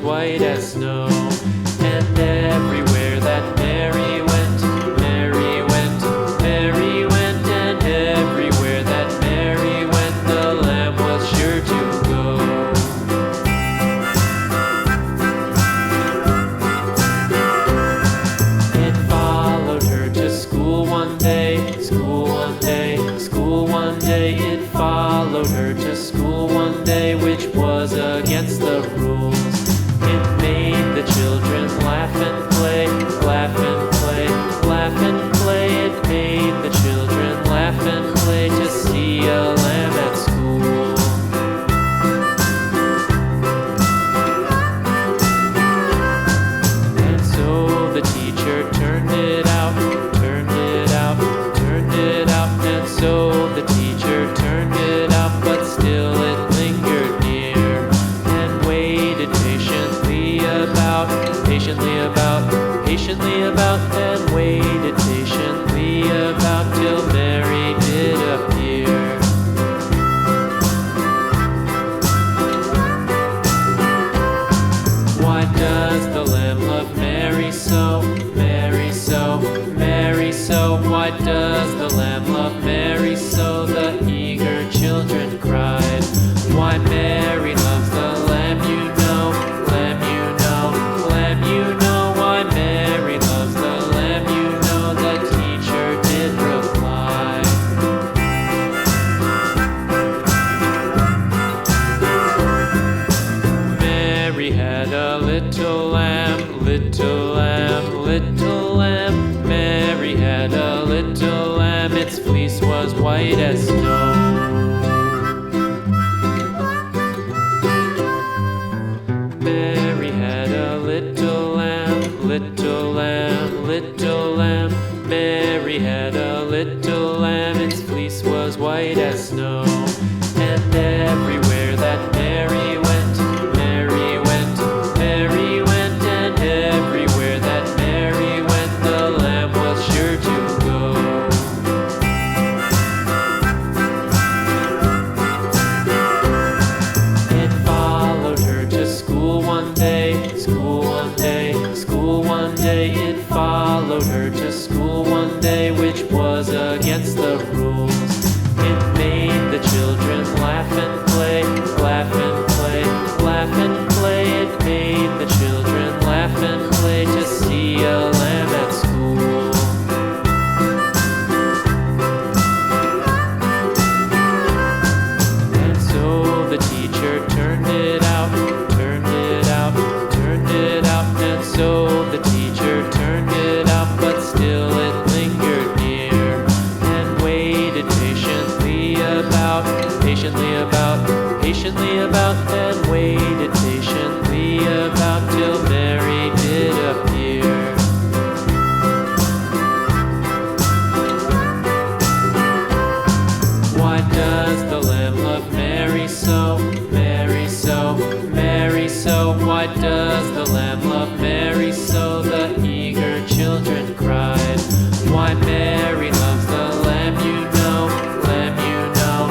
was white as snow. And everywhere that Mary went, Mary went, Mary went, and everywhere that Mary went, the lamb was sure to go. It followed her to school one day, school one day, school one day. It followed her to school one day, which was against the rules. It made the children laugh and play, laugh and play, laugh and play. It made the children laugh and play to see a lamb at school. And so the teacher turned it out, turned it out, turned it out. And so the teacher turned it out, but still it lingered near and waited patiently about, and waited patiently about till Mary did appear. Why does the lamb love Mary so, Mary so, Mary so? Why does the lamb love Mary so? The eager children cried. Why Mary loves the lamb, you know, lamb, you know, lamb, you know. Why Mary loves the lamb, you know, the teacher did reply. Mary had a little lamb, little lamb, little lamb. Mary had a little lamb, its fleece was white as snow. Mary had a little lamb, little lamb, little lamb. Mary had a little lamb, its fleece was white as snow. And everywhere that Mary went, Mary went, Mary went, and everywhere that Mary went, the lamb was sure to go. It followed her to school one day, school one day, school one day. It followed her to school one day, which was against the rules. It made the children laugh and play, laugh and play, laugh and play. It made the children laugh and play to see a lamb at school. And so the teacher turned it out, turned it out, turned it out. And so the teacher turned it out, but still it lingered near and waited patiently about, and waited